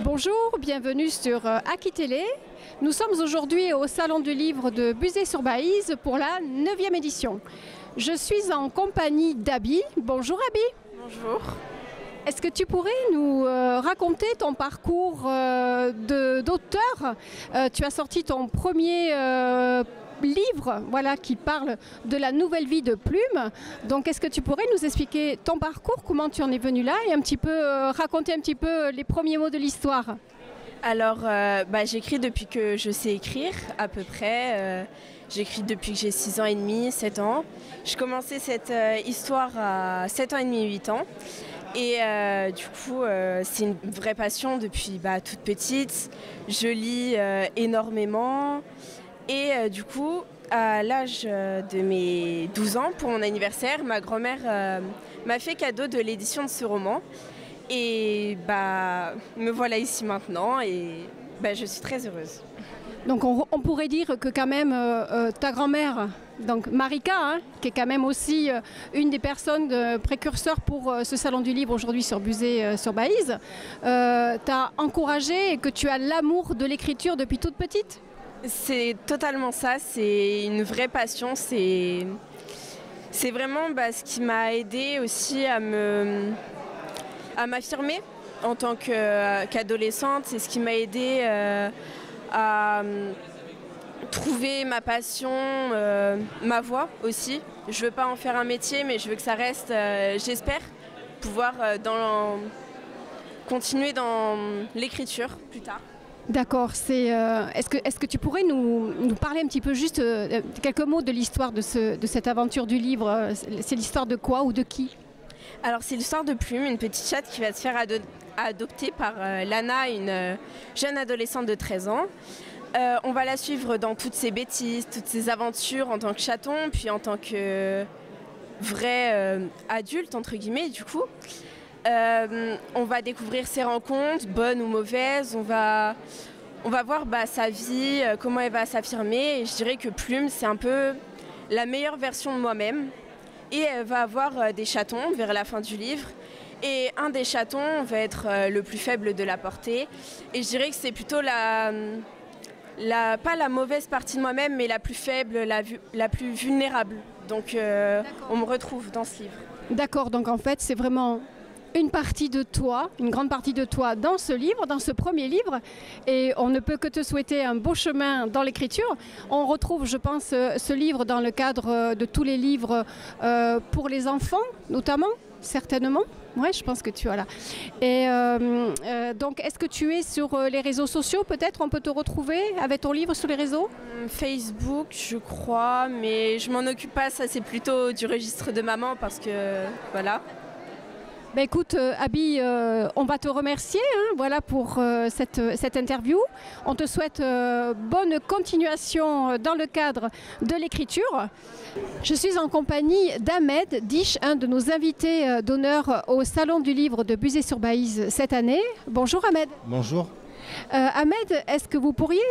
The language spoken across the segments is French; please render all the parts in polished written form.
Bonjour, bienvenue sur Aki Télé. Nous sommes aujourd'hui au Salon du Livre de Buzet-sur-Baïse pour la 9e édition. Je suis en compagnie d'Abi. Bonjour Abi. Bonjour. Est-ce que tu pourrais nous raconter ton parcours d'auteur? Tu as sorti ton premier livre, voilà, qui parle de la nouvelle vie de Plume. Donc est-ce que tu pourrais nous expliquer ton parcours, comment tu en es venu là et un petit peu raconter un petit peu les premiers mots de l'histoire? Alors, j'écris depuis que je sais écrire, à peu près. J'écris depuis que j'ai 6 ans et demi, 7 ans. Je commençais cette histoire à 7 ans et demi, 8 ans. Et du coup, c'est une vraie passion depuis toute petite. Je lis énormément. Et du coup, à l'âge de mes 12 ans, pour mon anniversaire, ma grand-mère m'a fait cadeau de l'édition de ce roman. Et me voilà ici maintenant et je suis très heureuse. Donc on pourrait dire que quand même ta grand-mère, donc Marika, qui est quand même aussi une des personnes précurseurs pour ce salon du livre aujourd'hui sur Buzet-sur-Baïse, t'a encouragée et que tu as l'amour de l'écriture depuis toute petite? C'est totalement ça, c'est une vraie passion, c'est vraiment ce qui m'a aidée aussi à m'affirmer en tant qu'adolescente. C'est ce qui m'a aidée à trouver ma passion, ma voix aussi. Je veux pas en faire un métier, mais je veux que ça reste, j'espère, pouvoir continuer dans l'écriture plus tard. D'accord. Est-ce que tu pourrais nous parler un petit peu juste quelques mots de l'histoire de cette aventure du livre? C'est l'histoire de quoi ou de qui? Alors c'est l'histoire de Plume, une petite chatte qui va se faire adopter par Lana, une jeune adolescente de 13 ans. On va la suivre dans toutes ses bêtises, toutes ses aventures en tant que chaton, puis en tant que vrai adulte, entre guillemets, du coup. On va découvrir ses rencontres, bonnes ou mauvaises. On va voir sa vie, comment elle va s'affirmer. Et je dirais que Plume, c'est un peu la meilleure version de moi-même. Et elle va avoir des chatons vers la fin du livre. Et un des chatons va être le plus faible de la portée. Et je dirais que c'est plutôt pas la mauvaise partie de moi-même, mais la plus faible, la plus vulnérable. Donc on me retrouve dans ce livre. D'accord, donc en fait c'est vraiment une partie de toi, une grande partie de toi dans ce livre, dans ce premier livre, et on ne peut que te souhaiter un beau chemin dans l'écriture. On retrouve, je pense, ce livre dans le cadre de tous les livres pour les enfants, notamment, certainement. Oui, je pense que tu as là. Et donc, est-ce que tu es sur les réseaux sociaux, peut-être? On peut te retrouver avec ton livre sur les réseaux? Facebook, je crois, mais je m'en occupe pas, ça c'est plutôt du registre de maman, parce que, voilà. Écoute, Abi, on va te remercier voilà, pour cette interview. On te souhaite bonne continuation dans le cadre de l'écriture. Je suis en compagnie d'Ahmed Diche, un de nos invités d'honneur au Salon du Livre de Buzet-sur-Baïse cette année. Bonjour Ahmed. Bonjour. Ahmed, est-ce que vous pourriez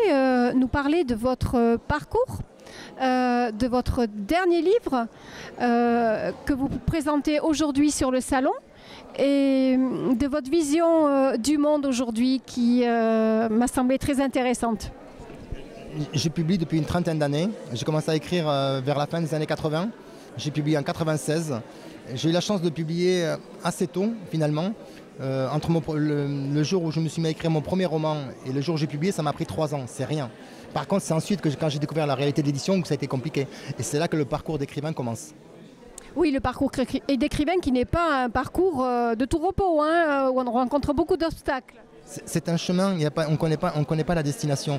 nous parler de votre parcours, de votre dernier livre que vous présentez aujourd'hui sur le salon, et de votre vision du monde aujourd'hui qui m'a semblé très intéressante? Je publie depuis une trentaine d'années. J'ai commencé à écrire vers la fin des années 80. J'ai publié en 96. J'ai eu la chance de publier assez tôt finalement. Entre le jour où je me suis mis à écrire mon premier roman et le jour où j'ai publié, ça m'a pris 3 ans. C'est rien. Par contre, c'est ensuite quand j'ai découvert la réalité de l'édition que ça a été compliqué. Et c'est là que le parcours d'écrivain commence. Oui, le parcours d'écrivain qui n'est pas un parcours de tout repos, où on rencontre beaucoup d'obstacles. C'est un chemin, on ne connaît pas la destination.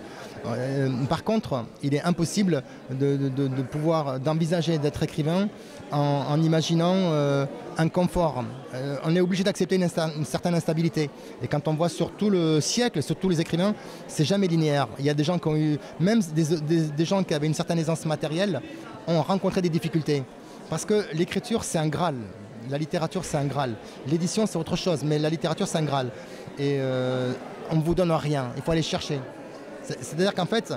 Par contre, il est impossible d'envisager d'être écrivain en imaginant un confort. On est obligé d'accepter une certaine instabilité. Et quand on voit sur tout le siècle, sur tous les écrivains, c'est jamais linéaire. Il y a des gens qui ont eu, même des gens qui avaient une certaine aisance matérielle, ont rencontré des difficultés. Parce que l'écriture, c'est un Graal. La littérature, c'est un Graal. L'édition, c'est autre chose, mais la littérature, c'est un Graal. Et on ne vous donne rien, il faut aller chercher. C'est-à-dire qu'en fait,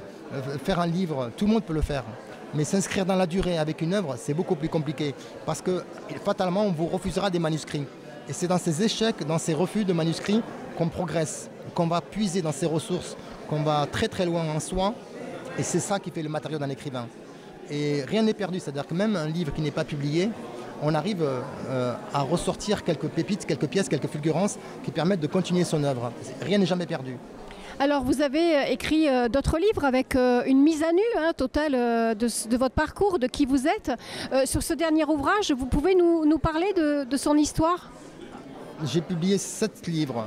faire un livre, tout le monde peut le faire. Mais s'inscrire dans la durée avec une œuvre, c'est beaucoup plus compliqué. Parce que fatalement, on vous refusera des manuscrits. Et c'est dans ces échecs, dans ces refus de manuscrits, qu'on progresse, qu'on va puiser dans ses ressources, qu'on va très très loin en soi. Et c'est ça qui fait le matériau d'un écrivain. Et rien n'est perdu, c'est-à-dire que même un livre qui n'est pas publié, on arrive à ressortir quelques pépites, quelques pièces, quelques fulgurances qui permettent de continuer son œuvre. Rien n'est jamais perdu. Alors vous avez écrit d'autres livres avec une mise à nu totale de votre parcours, de qui vous êtes. Sur ce dernier ouvrage, vous pouvez nous parler de son histoire ? J'ai publié 7 livres,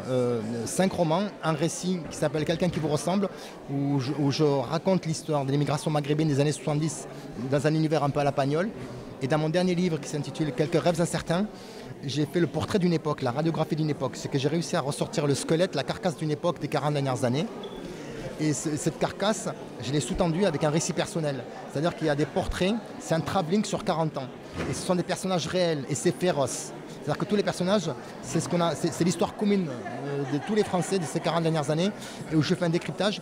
5 romans, un récit qui s'appelle Quelqu'un qui vous ressemble, où je raconte l'histoire de l'immigration maghrébine des années 70 dans un univers un peu à la Pagnol. Et dans mon dernier livre qui s'intitule Quelques rêves incertains, j'ai fait le portrait d'une époque, la radiographie d'une époque. C'est que j'ai réussi à ressortir le squelette, la carcasse d'une époque des 40 dernières années. Et cette carcasse, je l'ai sous-tendue avec un récit personnel. C'est-à-dire qu'il y a des portraits, c'est un travelling sur 40 ans. Et ce sont des personnages réels et c'est féroce. C'est-à-dire que tous les personnages, c'est l'histoire commune de tous les Français de ces 40 dernières années, et où je fais un décryptage.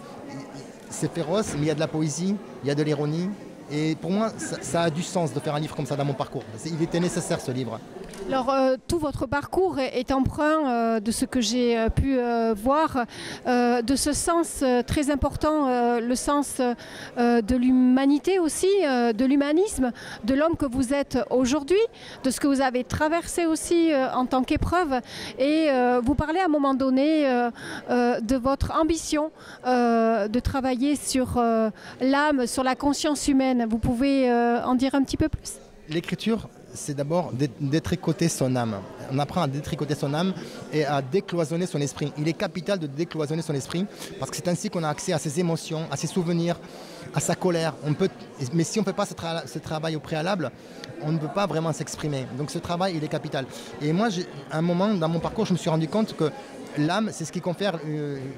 C'est féroce, mais il y a de la poésie, il y a de l'ironie. Et pour moi, ça a du sens de faire un livre comme ça dans mon parcours. Il était nécessaire ce livre. Alors tout votre parcours est empreint de ce que j'ai pu voir, de ce sens très important, le sens de l'humanité aussi, de l'humanisme, de l'homme que vous êtes aujourd'hui, de ce que vous avez traversé aussi en tant qu'épreuve. Et vous parlez à un moment donné de votre ambition de travailler sur l'âme, sur la conscience humaine. Vous pouvez en dire un petit peu plus ? L'écriture, c'est d'abord détricoter son âme. On apprend à détricoter son âme et à décloisonner son esprit. Il est capital de décloisonner son esprit parce que c'est ainsi qu'on a accès à ses émotions, à ses souvenirs, à sa colère. Mais si on ne fait pas ce travail au préalable, on ne peut pas vraiment s'exprimer. Donc ce travail, il est capital. Et moi, à un moment dans mon parcours, je me suis rendu compte que l'âme, c'est ce qui confère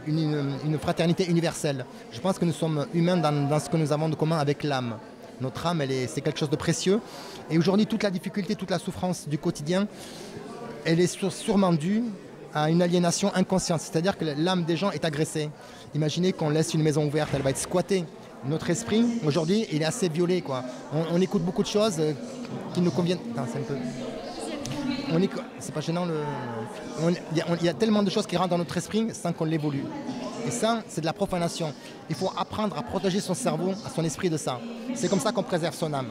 une fraternité universelle. Je pense que nous sommes humains dans ce que nous avons de commun avec l'âme. Notre âme, c'est quelque chose de précieux. Et aujourd'hui, toute la difficulté, toute la souffrance du quotidien, elle est sûrement due à une aliénation inconsciente. C'est-à-dire que l'âme des gens est agressée. Imaginez qu'on laisse une maison ouverte, elle va être squattée. Notre esprit, aujourd'hui, il est assez violé, quoi. On écoute beaucoup de choses qui nous conviennent. Attends, c'est un peu... C'est pas gênant. Il y a tellement de choses qui rentrent dans notre esprit sans qu'on l'évolue. Et ça, c'est de la profanation. Il faut apprendre à protéger son cerveau, son esprit de ça. C'est comme ça qu'on préserve son âme.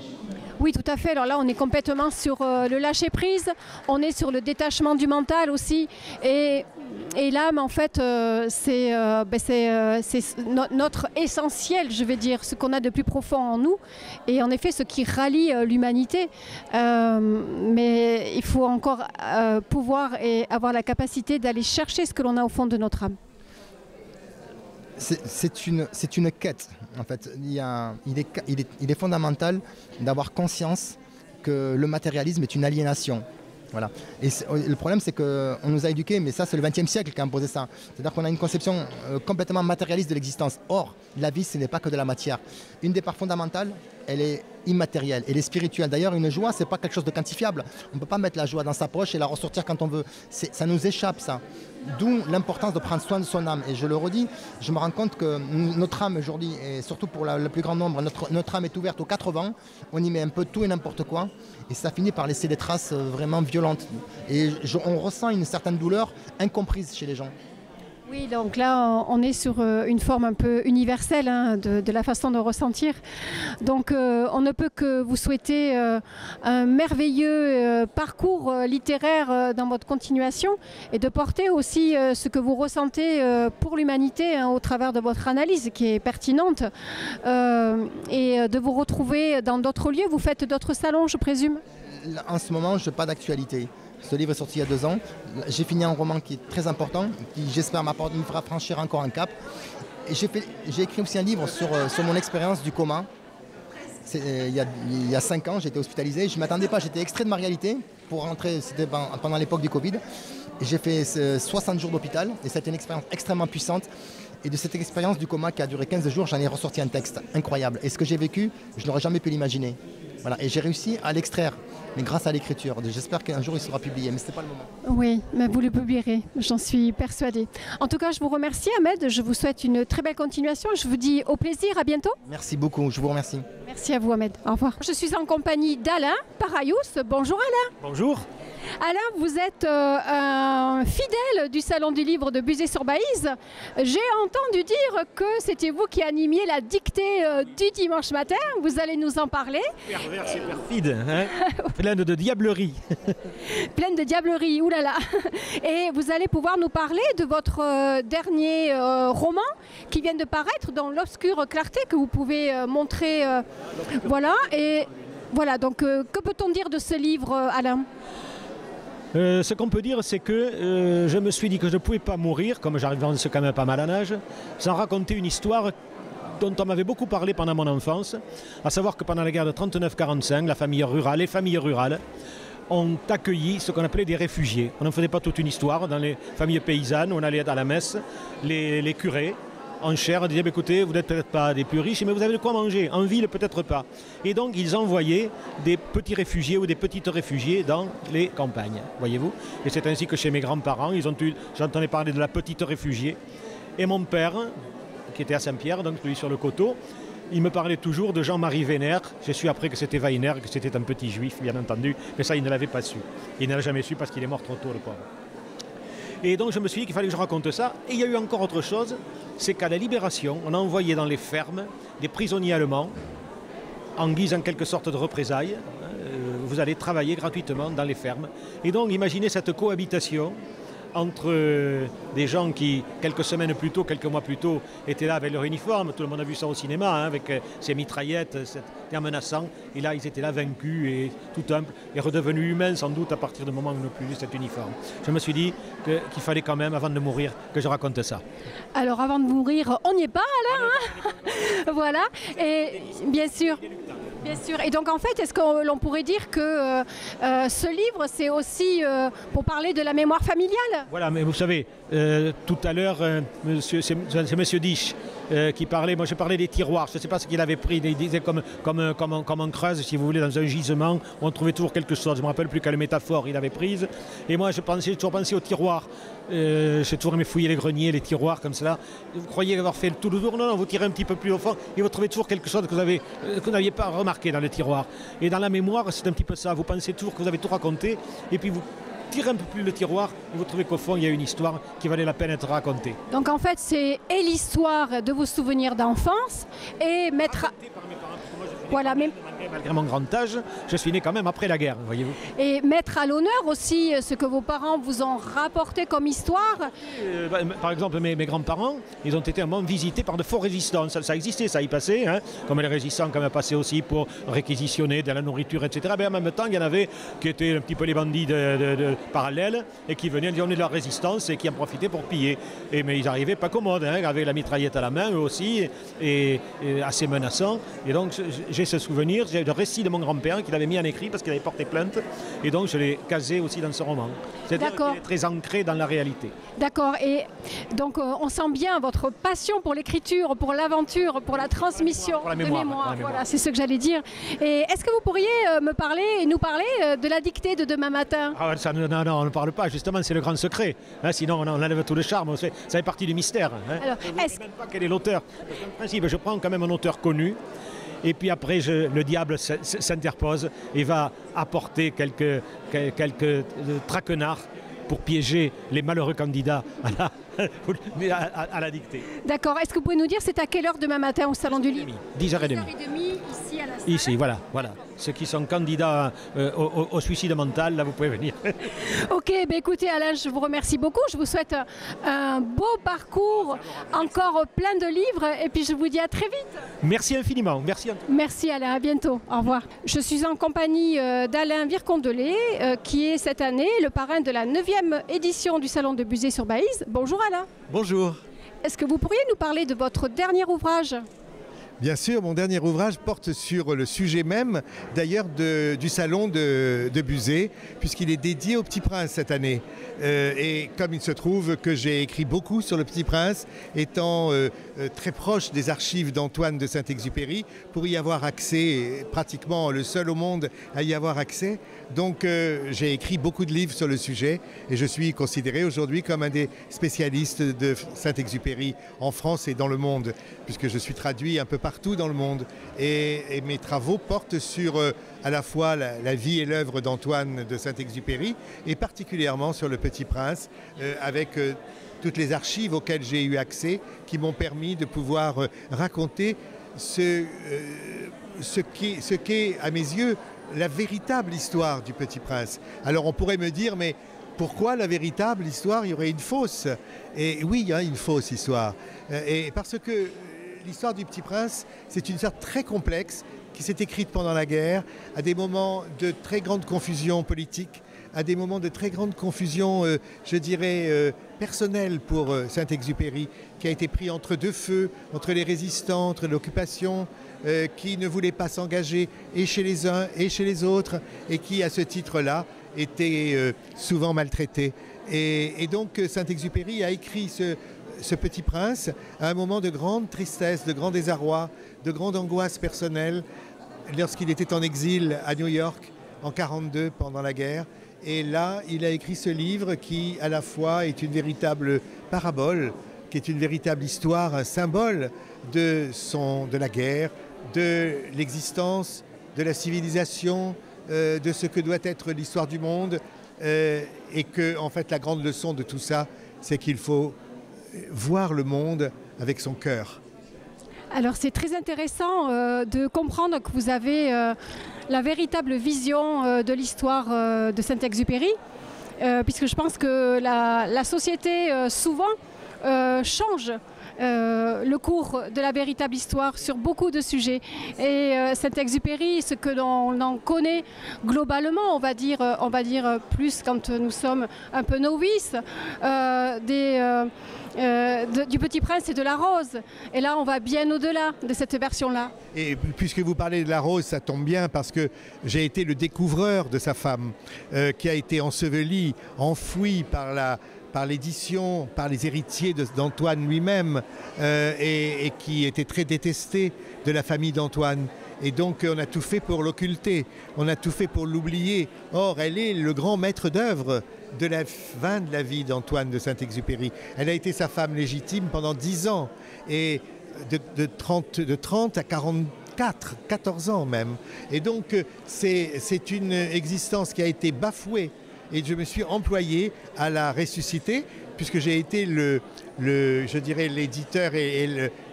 Oui, tout à fait. Alors là, on est complètement sur le lâcher-prise. On est sur le détachement du mental aussi. Et l'âme, en fait, c'est notre essentiel, je vais dire, ce qu'on a de plus profond en nous. Et en effet, ce qui rallie l'humanité. Mais il faut encore pouvoir et avoir la capacité d'aller chercher ce que l'on a au fond de notre âme. C'est une quête, en fait. Il est fondamental d'avoir conscience que le matérialisme est une aliénation. Voilà. Et le problème, c'est qu'on nous a éduqués, mais ça, c'est le XXe siècle qui a imposé ça. C'est-à-dire qu'on a une conception complètement matérialiste de l'existence. Or, la vie, ce n'est pas que de la matière. Une des parts fondamentales, elle est immatérielle, elle est spirituelle. D'ailleurs, une joie, ce n'est pas quelque chose de quantifiable. On ne peut pas mettre la joie dans sa poche et la ressortir quand on veut. Ça nous échappe, ça. D'où l'importance de prendre soin de son âme. Et je le redis, je me rends compte que notre âme aujourd'hui, et surtout pour le plus grand nombre, notre âme est ouverte aux 4 vents. On y met un peu tout et n'importe quoi. Et ça finit par laisser des traces vraiment violentes. Et on ressent une certaine douleur incomprise chez les gens. Oui, donc là, on est sur une forme un peu universelle de la façon de ressentir. Donc, on ne peut que vous souhaiter un merveilleux parcours littéraire dans votre continuation et de porter aussi ce que vous ressentez pour l'humanité au travers de votre analyse qui est pertinente et de vous retrouver dans d'autres lieux. Vous faites d'autres salons, je présume ? En ce moment, je n'ai pas d'actualité. Ce livre est sorti il y a 2 ans. J'ai fini un roman qui est très important, qui j'espère me fera franchir encore un cap. Et j'ai écrit aussi un livre sur mon expérience du coma. Il y a 5 ans, j'étais hospitalisé. Je ne m'attendais pas, j'étais extrait de ma réalité pour rentrer, c'était pendant l'époque du Covid. Et j'ai fait 60 jours d'hôpital et c'était une expérience extrêmement puissante. Et de cette expérience du coma qui a duré 15 jours, j'en ai ressorti un texte incroyable. Et ce que j'ai vécu, je n'aurais jamais pu l'imaginer. Voilà. Et j'ai réussi à l'extraire, mais grâce à l'écriture. J'espère qu'un jour il sera publié, mais ce n'est pas le moment. Oui, mais vous le publierez, j'en suis persuadée. En tout cas, je vous remercie Ahmed, je vous souhaite une très belle continuation. Je vous dis au plaisir, à bientôt. Merci beaucoup, je vous remercie. Merci à vous Ahmed, au revoir. Je suis en compagnie d'Alain Parayous. Bonjour Alain. Bonjour. Alain, vous êtes un fidèle du Salon du Livre de Buzet-sur-Baïse. J'ai entendu dire que c'était vous qui animiez la dictée du dimanche matin. Vous allez nous en parler. Pervers, c'est perfide, hein. Plein de diablerie. Pleine de diablerie, oulala. Et vous allez pouvoir nous parler de votre dernier roman qui vient de paraître dans l'obscure clarté que vous pouvez montrer. Voilà. Et voilà, donc que peut-on dire de ce livre, Alain ? Ce qu'on peut dire, c'est que je me suis dit que je ne pouvais pas mourir, comme j'avance quand même pas mal en âge, sans raconter une histoire dont on m'avait beaucoup parlé pendant mon enfance, à savoir que pendant la guerre de 39-45, les familles rurales, ont accueilli ce qu'on appelait des réfugiés. On n'en faisait pas toute une histoire. Dans les familles paysannes, on allait à la messe, les curés, en chair, disaient écoutez, vous n'êtes peut-être pas des plus riches, mais vous avez de quoi manger. En ville, peut-être pas. Et donc, ils envoyaient des petits réfugiés ou des petites réfugiés dans les campagnes, voyez-vous. Et c'est ainsi que chez mes grands-parents, j'entendais parler de la petite réfugiée. Et mon père, qui était à Saint-Pierre, donc celui sur le coteau, il me parlait toujours de Jean-Marie Vénère. J'ai su après que c'était Weiner, que c'était un petit juif, bien entendu, mais ça, il ne l'avait pas su. Il ne l'a jamais su parce qu'il est mort trop tôt, le pauvre. Et donc, je me suis dit qu'il fallait que je raconte ça. Et il y a eu encore autre chose, c'est qu'à la Libération, on a envoyé dans les fermes des prisonniers allemands, en guise en quelque sorte de représailles. Vous allez travailler gratuitement dans les fermes. Et donc, imaginez cette cohabitation entre des gens qui, quelques semaines plus tôt, quelques mois plus tôt, étaient là avec leur uniforme. Tout le monde a vu ça au cinéma, avec ces mitraillettes, c'était menaçant. Et là, ils étaient là vaincus et tout humbles, et redevenus humains sans doute à partir du moment où ils n'ont plus vu cet uniforme. Je me suis dit qu'il fallait quand même, avant de mourir, que je raconte ça. Alors, avant de mourir, on n'y est pas, Alain, hein. Voilà, et bien sûr. Bien sûr. Et donc en fait, est-ce que l'on pourrait dire que ce livre, c'est aussi pour parler de la mémoire familiale ? Voilà, mais vous savez, tout à l'heure, c'est Monsieur Dich qui parlait, moi je parlais des tiroirs, je ne sais pas ce qu'il avait pris, il disait comme on creuse, si vous voulez, dans un gisement, où on trouvait toujours quelque chose. Je ne me rappelle plus quelle métaphore il avait prise. Et moi, j'ai toujours pensé aux tiroirs. J'ai toujours aimé fouiller les greniers, les tiroirs comme cela. Vous croyez avoir fait tout le tour? Non, vous tirez un petit peu plus au fond et vous trouvez toujours quelque chose que vous n'aviez pas remarqué dans le tiroir. Et dans la mémoire, c'est un petit peu ça. Vous pensez toujours que vous avez tout raconté et puis vous tirez un peu plus le tiroir et vous trouvez qu'au fond, il y a une histoire qui valait la peine d'être racontée. Donc en fait, c'est et l'histoire de vos souvenirs d'enfance et mettre... Voilà, mais... Malgré mon grand âge, je suis né quand même après la guerre, voyez-vous. Et mettre à l'honneur aussi ce que vos parents vous ont rapporté comme histoire. Par exemple, mes grands-parents, ils ont été un moment visités par de faux résistants. Ça existait, ça y passait, hein, comme les résistants quand même passaient aussi pour réquisitionner de la nourriture, etc. Mais en même temps, il y en avait qui étaient un petit peu les bandits parallèles et qui venaient dire on est de la résistance et qui en profitaient pour piller. Mais ils n'arrivaient pas commodes, hein, avec la mitraillette à la main, eux aussi, et assez menaçants. Et donc, j'ai ce souvenir, j'ai le récit de mon grand-père qu'il avait mis en écrit parce qu'il avait porté plainte et donc je l'ai casé aussi dans ce roman. C'est-à-dire qu'il est très ancré dans la réalité. D'accord, et donc on sent bien votre passion pour l'écriture, pour l'aventure, pour la transmission pour la mémoire, de mémoire. Voilà, c'est ce que j'allais dire. Et est-ce que vous pourriez nous parler de la dictée de demain matin? Non, on ne parle pas, justement, c'est le grand secret. Hein, sinon, on enlève tout le charme. Ça fait partie du mystère. Hein. Alors, je ne sais même pas quel est l'auteur. En principe, je prends quand même un auteur connu. Et puis après, le diable s'interpose et va apporter quelques traquenards pour piéger les malheureux candidats à la dictée. D'accord. Est-ce que vous pouvez nous dire c'est à quelle heure demain matin au Salon du Livre? 10h30. 10h30 ici à la salle. Ici, voilà. Ceux qui sont candidats au suicide mental, là vous pouvez venir. Ok, écoutez Alain, je vous remercie beaucoup. Je vous souhaite un beau parcours, encore plein de livres et puis je vous dis à très vite. Merci infiniment. Merci Alain, à bientôt. Au revoir. Je suis en compagnie d'Alain Vircondelet qui est cette année le parrain de la 9e édition du Salon de Buzet-sur-Baïse. Bonjour Alain. Bonjour. Est-ce que vous pourriez nous parler de votre dernier ouvrage ? Bien sûr, mon dernier ouvrage porte sur le sujet même, d'ailleurs, du salon de Buzet, puisqu'il est dédié au Petit Prince cette année. Et comme il se trouve que j'ai écrit beaucoup sur le Petit Prince, étant très proche des archives d'Antoine de Saint-Exupéry, pour y avoir accès, pratiquement le seul au monde à y avoir accès. Donc j'ai écrit beaucoup de livres sur le sujet et je suis considéré aujourd'hui comme un des spécialistes de Saint-Exupéry en France et dans le monde, puisque je suis traduit un peu partout partout dans le monde. Et mes travaux portent sur à la fois la vie et l'œuvre d'Antoine de Saint-Exupéry et particulièrement sur Le Petit Prince, avec toutes les archives auxquelles j'ai eu accès qui m'ont permis de pouvoir raconter ce qu'est, à mes yeux, la véritable histoire du Petit Prince. Alors on pourrait me dire, mais pourquoi la véritable histoire, il y aurait une fausse? Et oui, il y a une fausse histoire. Et parce que l'histoire du Petit Prince, c'est une histoire très complexe qui s'est écrite pendant la guerre, à des moments de très grande confusion politique, à des moments de très grande confusion, je dirais, personnelle pour Saint-Exupéry, qui a été pris entre deux feux, entre les résistants, entre l'occupation, qui ne voulait pas s'engager et chez les uns et chez les autres, et qui, à ce titre-là, était souvent maltraité. Et donc, Saint-Exupéry a écrit ce Petit Prince à un moment de grande tristesse, de grand désarroi, de grande angoisse personnelle, lorsqu'il était en exil à New York en 1942 pendant la guerre. Et là, il a écrit ce livre qui, à la fois, est une véritable parabole, qui est une véritable histoire, un symbole de la guerre, de l'existence, de la civilisation, de ce que doit être l'histoire du monde. Et que, en fait, la grande leçon de tout ça, c'est qu'il faut voir le monde avec son cœur. Alors c'est très intéressant de comprendre que vous avez la véritable vision de l'histoire de Saint-Exupéry, puisque je pense que la société souvent change le cours de la véritable histoire sur beaucoup de sujets. Et Saint-Exupéry, ce que l'on en connaît globalement, on va dire plus quand nous sommes un peu novices, du Petit Prince et de la Rose. Et là, on va bien au-delà de cette version-là. Et puisque vous parlez de la Rose, ça tombe bien parce que j'ai été le découvreur de sa femme, qui a été ensevelie, enfouie par l'édition, par les héritiers d'Antoine lui-même, et qui était très détesté de la famille d'Antoine. Et donc on a tout fait pour l'occulter, on a tout fait pour l'oublier. Or, elle est le grand maître d'œuvre de la fin de la vie d'Antoine de Saint-Exupéry. Elle a été sa femme légitime pendant 10 ans, et de 30 à 14 ans même. Et donc c'est une existence qui a été bafouée. Et je me suis employé à la ressusciter, puisque j'ai été je dirais, l'éditeur et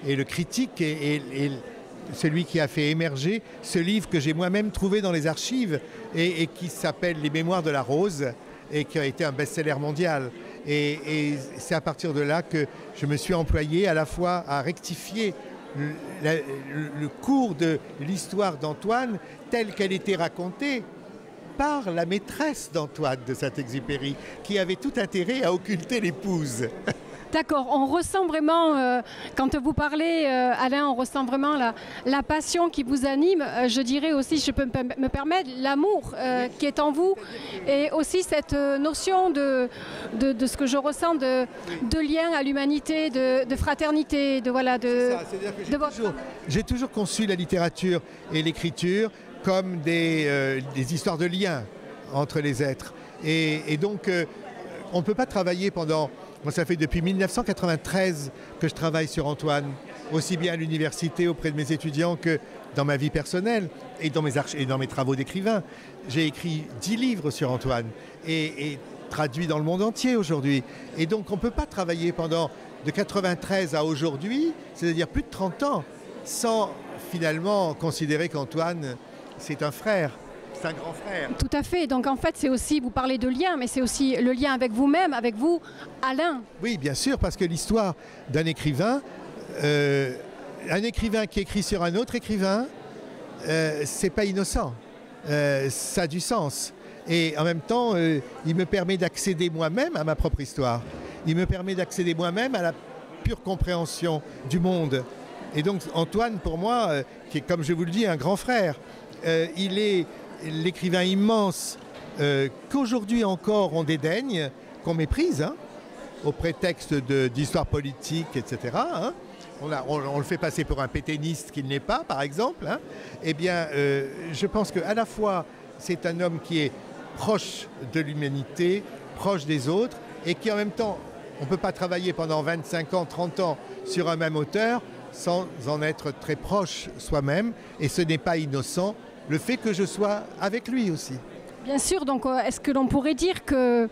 le critique et celui qui a fait émerger ce livre que j'ai moi-même trouvé dans les archives et qui s'appelle Les Mémoires de la Rose et qui a été un best-seller mondial. Et c'est à partir de là que je me suis employé à la fois à rectifier le cours de l'histoire d'Antoine telle qu'elle était racontée par la maîtresse d'Antoine de Saint-Exupéry, qui avait tout intérêt à occulter l'épouse. D'accord, on ressent vraiment, quand vous parlez, Alain, on ressent vraiment la passion qui vous anime. Je dirais aussi, je peux me permettre, l'amour qui est en vous, et aussi cette notion de ce que je ressens de lien à l'humanité, de fraternité, J'ai toujours conçu la littérature et l'écriture comme des histoires de liens entre les êtres. Et donc, on ne peut pas travailler pendant... Moi, ça fait depuis 1993 que je travaille sur Antoine, aussi bien à l'université auprès de mes étudiants que dans ma vie personnelle et dans mes travaux d'écrivain. J'ai écrit 10 livres sur Antoine et traduits dans le monde entier aujourd'hui. Et donc, on ne peut pas travailler de 93 à aujourd'hui, c'est-à-dire plus de 30 ans, sans finalement considérer qu'Antoine, c'est un frère. C'est un grand frère. Tout à fait. Donc en fait, c'est aussi, vous parlez de lien, mais c'est aussi le lien avec vous-même, avec vous, Alain. Oui, bien sûr, parce que l'histoire d'un écrivain, qui écrit sur un autre écrivain, c'est pas innocent. Ça a du sens. Et en même temps, il me permet d'accéder moi-même à ma propre histoire. Il me permet d'accéder moi-même à la pure compréhension du monde. Et donc Antoine, pour moi, qui est, comme je vous le dis, un grand frère, il est l'écrivain immense qu'aujourd'hui encore on dédaigne, qu'on méprise, au prétexte d'histoire politique, etc. On le fait passer pour un pétainiste qu'il n'est pas, par exemple. Eh bien, je pense qu'à la fois, c'est un homme qui est proche de l'humanité, proche des autres, et qui en même temps, on ne peut pas travailler pendant 25 ans, 30 ans sur un même auteur sans en être très proche soi-même. Et ce n'est pas innocent le fait que je sois avec lui aussi. Bien sûr, donc est-ce que l'on pourrait dire que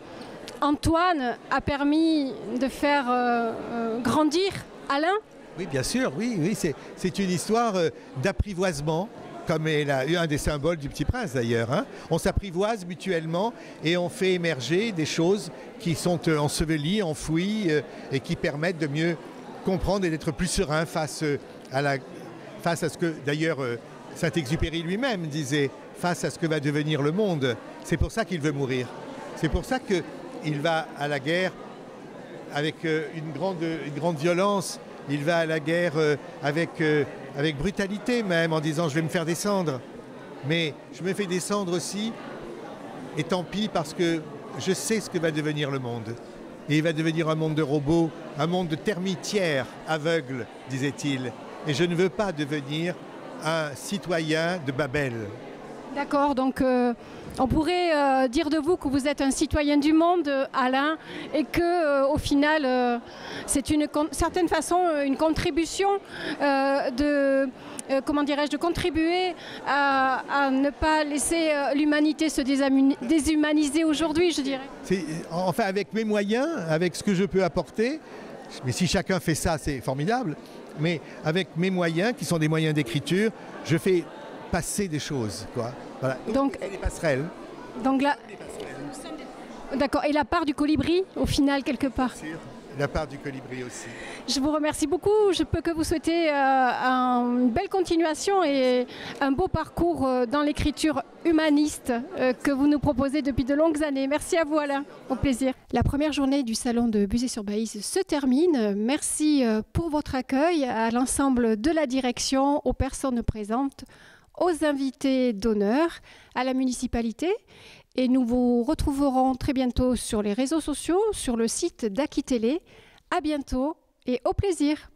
Antoine a permis de faire grandir Alain? Oui, bien sûr, oui, c'est une histoire d'apprivoisement, comme est un des symboles du Petit Prince d'ailleurs. Hein. On s'apprivoise mutuellement et on fait émerger des choses qui sont ensevelies, enfouies et qui permettent de mieux comprendre et d'être plus serein face à ce que d'ailleurs Saint-Exupéry lui-même disait, face à ce que va devenir le monde. C'est pour ça qu'il veut mourir. C'est pour ça qu'il va à la guerre avec une grande violence. Il va à la guerre avec brutalité même, en disant je vais me faire descendre. Mais je me fais descendre aussi, et tant pis, parce que je sais ce que va devenir le monde. Et il va devenir un monde de robots, un monde de termitières aveugles, disait-il. Et je ne veux pas devenir un citoyen de Babel. D'accord, donc on pourrait dire de vous que vous êtes un citoyen du monde, Alain, et que au final, c'est une certaine façon une contribution de contribuer à ne pas laisser l'humanité se déshumaniser aujourd'hui, je dirais. Enfin, avec mes moyens, avec ce que je peux apporter, mais si chacun fait ça, c'est formidable, mais avec mes moyens, qui sont des moyens d'écriture, je fais passer des choses, quoi. Voilà. Donc des passerelles. Donc là, d'accord. Et la part du colibri, au final, quelque part. Bien sûr. La part du colibri aussi. Je vous remercie beaucoup. Je peux que vous souhaiter une belle continuation et un beau parcours dans l'écriture humaniste que vous nous proposez depuis de longues années. Merci à vous, Alain. Au plaisir. La première journée du salon de Buzet-sur-Baïse se termine. Merci pour votre accueil, à l'ensemble de la direction, aux personnes présentes, aux invités d'honneur, à la municipalité. Et nous vous retrouverons très bientôt sur les réseaux sociaux, sur le site d'Aki Télé. À bientôt et au plaisir.